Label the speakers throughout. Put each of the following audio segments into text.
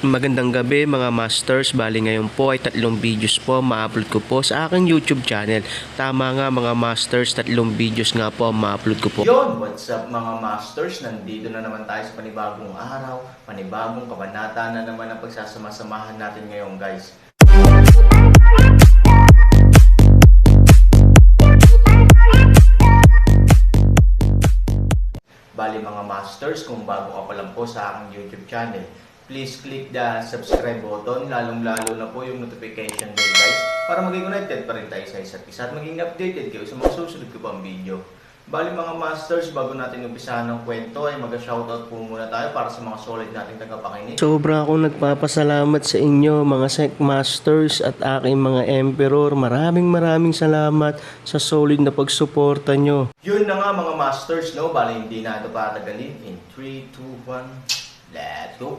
Speaker 1: Magandang gabi mga masters, bali ngayon po ay 3 videos po ma-upload ko po sa aking YouTube channel. Tama nga mga masters, 3 videos nga po ma-upload ko po.
Speaker 2: Yon, what's up mga masters? Nandito na naman tayo sa panibagong araw, panibagong kabanata na naman ang pagsasama-samahan natin ngayon guys. Bali mga masters, kung bago ka pa lang po sa aking YouTube channel, please click the subscribe button, lalong-lalo na po yung notification bell guys, para maging connected pa rin tayo sa isa't isa at maging updated kayo sa mga susunod ko pang video. Bali mga masters, bago natin umpisahan ng kwento ay mag-shoutout po muna tayo para sa mga solid nating tagapakinig.
Speaker 1: Sobra akong nagpapasalamat sa inyo mga Sec Masters at aking mga Emperor. Maraming salamat sa solid na pagsuporta nyo.
Speaker 2: Yun na nga mga masters, no? Bali hindi na ito patagalin. In 3, 2, 1, let's go!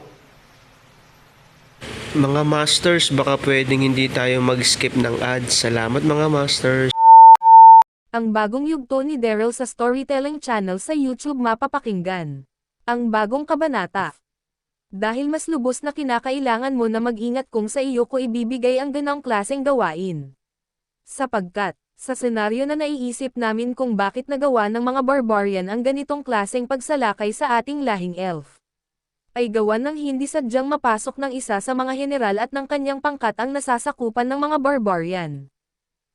Speaker 1: Mga masters, baka pwedeng hindi tayo mag-skip ng ads. Salamat mga masters.
Speaker 3: Ang bagong yugto ni Daryl sa Storytelling Channel sa YouTube mapapakinggan. Ang bagong kabanata. Dahil mas lubos na kinakailangan mo na mag-ingat kung sa iyo ko ibibigay ang ganong klaseng gawain. Sapagkat, sa senaryo na naiisip namin kung bakit nagawa ng mga barbarian ang ganitong klaseng pagsalakay sa ating lahing elf, ay gawa ng hindi sadyang mapasok ng isa sa mga general at ng kanyang pangkat ang nasasakupan ng mga barbarian.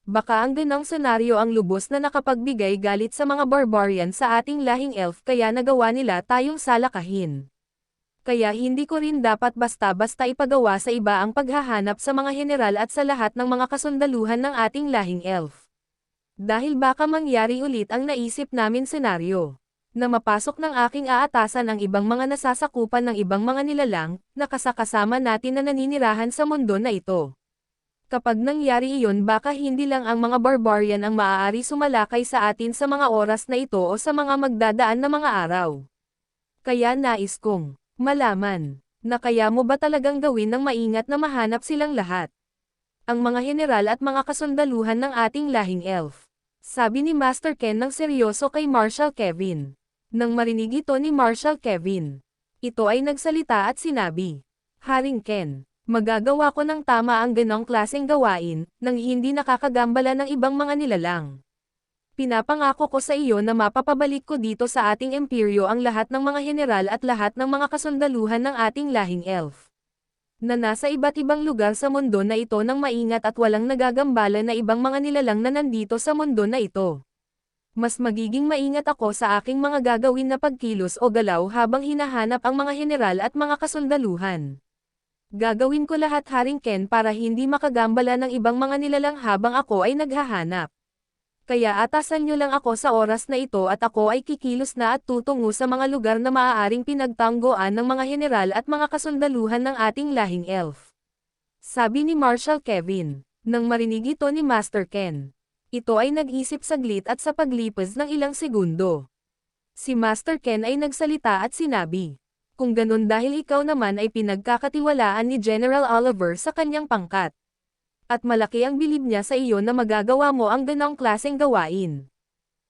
Speaker 3: Baka ang ganong senaryo ang lubos na nakapagbigay galit sa mga barbarian sa ating lahing elf kaya nagawa nila tayong salakahin. Kaya hindi ko rin dapat basta-basta ipagawa sa iba ang paghahanap sa mga general at sa lahat ng mga kasundaluhan ng ating lahing elf. Dahil baka mangyari ulit ang naisip namin senaryo, na mapasok ng aking aatasan ang ibang mga nasasakupan ng ibang mga nilalang, na kasakasama natin na naninirahan sa mundo na ito. Kapag nangyari iyon baka hindi lang ang mga barbarian ang maaari sumalakay sa atin sa mga oras na ito o sa mga magdadaan na mga araw. Kaya nais kong malaman, na kaya mo ba talagang gawin ng maingat na mahanap silang lahat? Ang mga general at mga kasundaluhan ng ating lahing elf. Sabi ni Master Ken ng seryoso kay Marshal Kevin. Nang marinig ito ni Marshal Kevin, ito ay nagsalita at sinabi, Haring Ken, magagawa ko ng tama ang ganong klaseng gawain, nang hindi nakakagambala ng ibang mga nilalang. Pinapangako ko sa iyo na mapapabalik ko dito sa ating imperyo ang lahat ng mga general at lahat ng mga kasundaluhan ng ating lahing elf, na nasa iba't ibang lugar sa mundo na ito nang maingat at walang nagagambala na ibang mga nilalang na nandito sa mundo na ito. Mas magiging maingat ako sa aking mga gagawin na pagkilos o galaw habang hinahanap ang mga general at mga kasundaluhan. Gagawin ko lahat Haring Ken para hindi makagambala ng ibang mga nilalang habang ako ay naghahanap. Kaya atasan nyo lang ako sa oras na ito at ako ay kikilos na at tutungo sa mga lugar na maaaring pinagtanggoan ng mga general at mga kasundaluhan ng ating lahing elf. Sabi ni Marshal Kevin, nang marinig ito ni Master Ken. Ito ay nag-isip saglit at sa paglipas ng ilang segundo, si Master Ken ay nagsalita at sinabi, kung ganun dahil ikaw naman ay pinagkakatiwalaan ni General Oliver sa kanyang pangkat. At malaki ang bilib niya sa iyo na magagawa mo ang ganong klaseng gawain.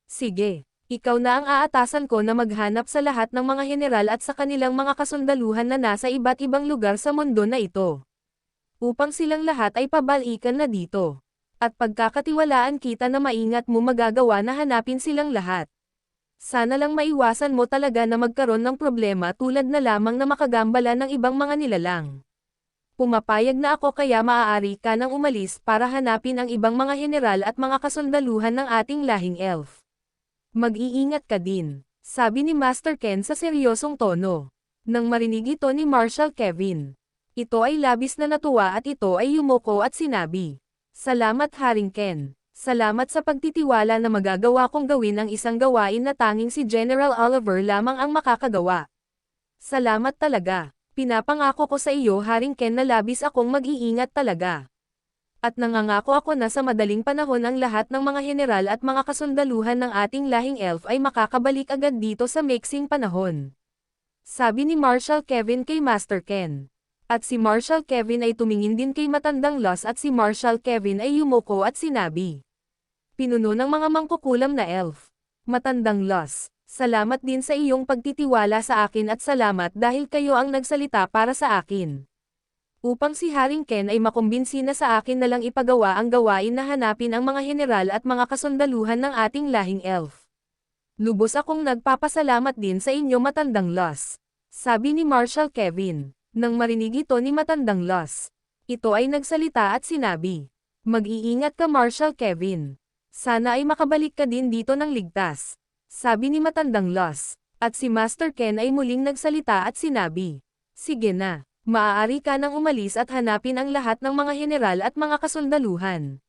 Speaker 3: Sige, ikaw na ang aatasan ko na maghanap sa lahat ng mga general at sa kanilang mga kasundaluhan na nasa iba't ibang lugar sa mundo na ito, upang silang lahat ay pabalikan na dito. At pagkakatiwalaan kita na maingat mo magagawa na hanapin silang lahat. Sana lang maiwasan mo talaga na magkaroon ng problema tulad na lamang na makagambala ng ibang mga nilalang. Pumapayag na ako kaya maaari ka nang umalis para hanapin ang ibang mga general at mga kasundaluhan ng ating lahing elf. Mag-iingat ka din, sabi ni Master Ken sa seryosong tono. Nang marinig ito ni Marshal Kevin, ito ay labis na natuwa at ito ay yumuko at sinabi, Salamat Haring Ken. Salamat sa pagtitiwala na magagawa kong gawin ang isang gawain na tanging si General Oliver lamang ang makakagawa. Salamat talaga. Pinapangako ko sa iyo Haring Ken na labis akong mag-iingat talaga. At nangangako ako na sa madaling panahon ang lahat ng mga general at mga kasundaluhan ng ating lahing elf ay makakabalik agad dito sa maiksing panahon. Sabi ni Marshal Kevin kay Master Ken. At si Marshal Kevin ay tumingin din kay Matandang Los at si Marshal Kevin ay yumuko at sinabi, pinuno ng mga mangkukulam na elf. Matandang Los, salamat din sa iyong pagtitiwala sa akin at salamat dahil kayo ang nagsalita para sa akin. upang si Haring Ken ay makumbinsi na sa akin na lang ipagawa ang gawain na hanapin ang mga general at mga kasundaluhan ng ating lahing elf. Lubos akong nagpapasalamat din sa inyo matandang Los. Sabi ni Marshal Kevin. Nang marinig ito ni matandang Los, ito ay nagsalita at sinabi, "Mag-iingat ka Marshal Kevin. Sana ay makabalik ka din dito ng ligtas." Sabi ni matandang Los. At si Master Ken ay muling nagsalita at sinabi, "Sige na, maaari ka nang umalis at hanapin ang lahat ng mga general at mga kasundaluhan."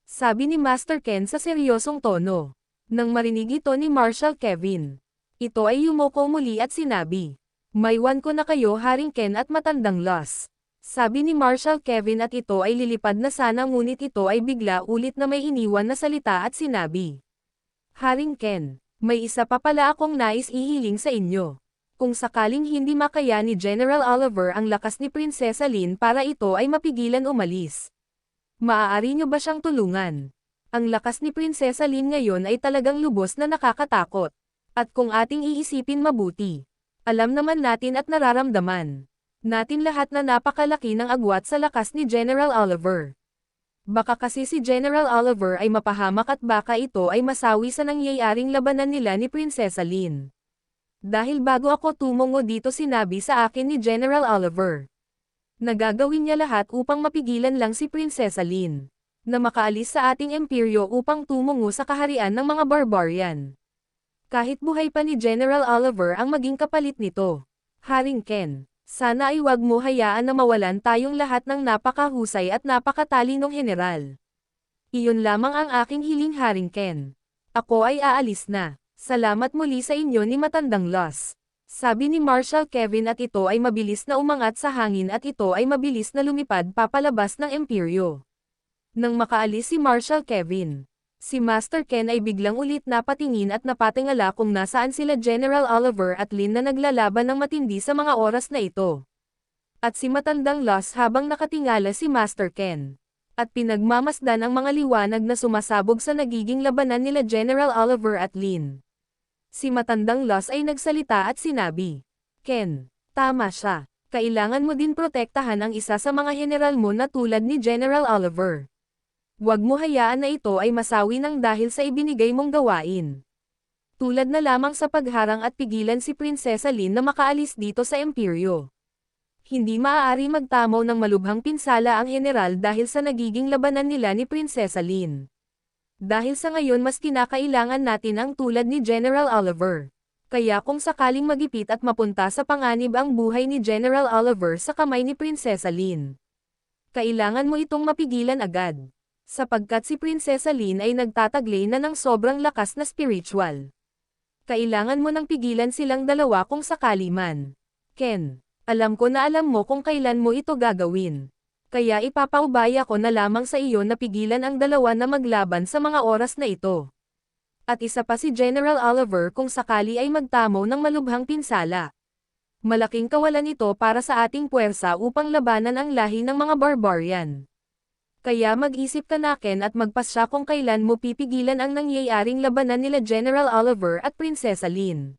Speaker 3: Sabi ni Master Ken sa seryosong tono. Nang marinig ito ni Marshal Kevin, ito ay yumuko muli at sinabi, "Maiwan ko na kayo Haring Ken at matandang Los." Sabi ni Marshal Kevin at ito ay lilipad na sana ngunit ito ay bigla ulit na may iniwan na salita at sinabi, "Haring Ken, may isa pa pala akong nais ihiling sa inyo. Kung sakaling hindi makaya ni General Oliver ang lakas ni Prinsesa Lin para ito ay mapigilan umalis, maaari nyo ba siyang tulungan? Ang lakas ni Prinsesa Lin ngayon ay talagang lubos na nakakatakot. At kung ating iisipin mabuti, alam naman natin at nararamdaman natin lahat na napakalaki ng agwat sa lakas ni General Oliver. Baka kasi si General Oliver ay mapahamak at baka ito ay masawi sa nangyayaring labanan nila ni Prinsesa Lin. Dahil bago ako tumungo dito sinabi sa akin ni General Oliver, nagagawin niya lahat upang mapigilan lang si Prinsesa Lin na makaalis sa ating imperyo upang tumungo sa kaharian ng mga barbarian. Kahit buhay pa ni General Oliver ang maging kapalit nito. Haring Ken, sana ay wag mo hayaan na mawalan tayong lahat ng napakahusay at napakatalinong general. Iyon lamang ang aking hiling Haring Ken. Ako ay aalis na. Salamat muli sa inyo ni matandang Los. Sabi ni Marshal Kevin at ito ay mabilis na umangat sa hangin at ito ay mabilis na lumipad papalabas ng imperyo. Nang makaalis si Marshal Kevin, si Master Ken ay biglang ulit napatingin at napatingala kung nasaan sila General Oliver at Lin na naglalaban ng matindi sa mga oras na ito. At si matandang Los habang nakatingala si Master Ken. At pinagmamasdan ang mga liwanag na sumasabog sa nagiging labanan nila General Oliver at Lin. Si matandang Los ay nagsalita at sinabi, "Ken, tama siya. Kailangan mo din protektahan ang isa sa mga general mo na tulad ni General Oliver. Huwag mo hayaan na ito ay masawi ng dahil sa ibinigay mong gawain. Tulad na lamang sa pagharang at pigilan si Prinsesa Lin na makaalis dito sa imperyo. Hindi maaari magtamaw ng malubhang pinsala ang general dahil sa nagiging labanan nila ni Prinsesa Lin. Dahil sa ngayon mas kinakailangan natin ang tulad ni General Oliver. Kaya kung sakaling magipit at mapunta sa panganib ang buhay ni General Oliver sa kamay ni Prinsesa Lin, kailangan mo itong mapigilan agad. Sapagkat si Prinsesa Lin ay nagtataglay na ng sobrang lakas na spiritual. Kailangan mo nang pigilan silang dalawa kung sakali man. Ken, alam ko na alam mo kung kailan mo ito gagawin. Kaya ipapaubaya ko na lamang sa iyo na pigilan ang dalawa na maglaban sa mga oras na ito. At isa pa si General Oliver kung sakali ay magtamaw ng malubhang pinsala. Malaking kawalan ito para sa ating puwersa upang labanan ang lahi ng mga barbarian. Kaya mag-isip ka na Ken at magpasya kung kailan mo pipigilan ang nangyayaring labanan nila General Oliver at Prinsesa Lin."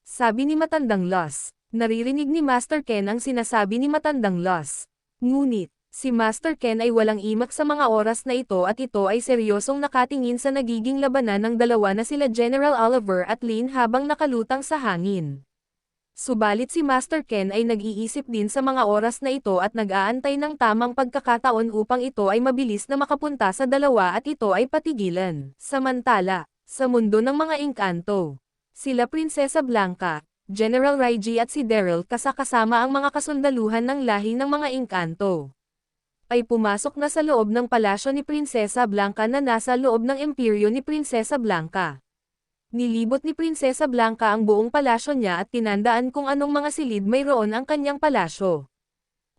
Speaker 3: Sabi ni matandang Los. Naririnig ni Master Ken ang sinasabi ni matandang Los. Ngunit, si Master Ken ay walang imak sa mga oras na ito at ito ay seryosong nakatingin sa nagiging labanan ng dalawa na sila General Oliver at Lin habang nakalutang sa hangin. Subalit si Master Ken ay nag-iisip din sa mga oras na ito at nag-aantay ng tamang pagkakataon upang ito ay mabilis na makapunta sa dalawa at ito ay patigilan. Samantala, sa mundo ng mga engkanto, sila Prinsesa Blanca, General Raiji at si Daryl kasama ang mga kasundaluhan ng lahi ng mga engkanto, ay pumasok na sa loob ng palasyo ni Prinsesa Blanca na nasa loob ng imperyo ni Prinsesa Blanca. Nilibot ni Prinsesa Blanca ang buong palasyo niya at tinandaan kung anong mga silid mayroon ang kanyang palasyo.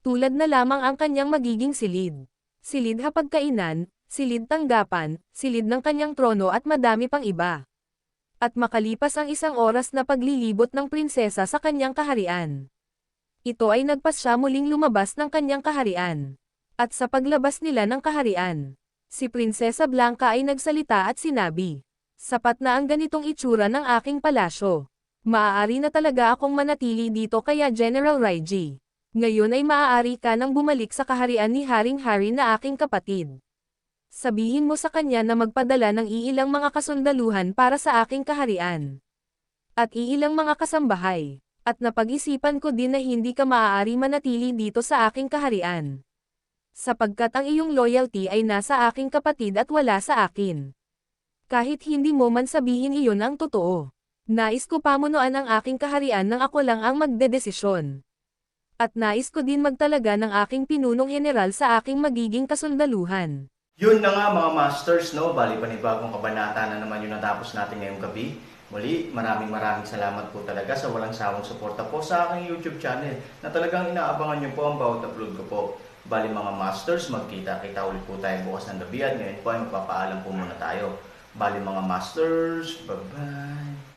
Speaker 3: Tulad na lamang ang kanyang magiging silid. Silid hapagkainan, silid tanggapan, silid ng kanyang trono at madami pang iba. At makalipas ang isang oras na paglilibot ng prinsesa sa kanyang kaharian, ito ay nagpasya muling lumabas ng kanyang kaharian. At sa paglabas nila ng kaharian, si Prinsesa Blanca ay nagsalita at sinabi, "Sapat na ang ganitong itsura ng aking palasyo. Maaari na talaga akong manatili dito kaya General Raiji. Ngayon ay maaari ka nang bumalik sa kaharian ni Haring Harry na aking kapatid. Sabihin mo sa kanya na magpadala ng iilang mga kasundaluhan para sa aking kaharian. At iilang mga kasambahay. At napag-isipan ko din na hindi ka maaari manatili dito sa aking kaharian. Sapagkat ang iyong loyalty ay nasa aking kapatid at wala sa akin. Kahit hindi mo man sabihin iyon ang totoo. Nais ko pamunuan ang aking kaharian nang ako lang ang magdedesisyon. At nais ko din magtalaga ng aking pinunong general sa aking magiging kasundaluhan.
Speaker 2: Yun na nga mga masters, no? Bali panibagong kabanata na naman yung natapos natin ngayong gabi. Muli, maraming salamat po talaga sa walang sawang suporta po sa aking YouTube channel na talagang inaabangan nyo po ang bawat upload ko po. Bali mga masters, magkita-kita ulit po tayo bukas ng gabi at ngayon po ay magpapaalam po muna tayo. Bali mga masters, bye-bye!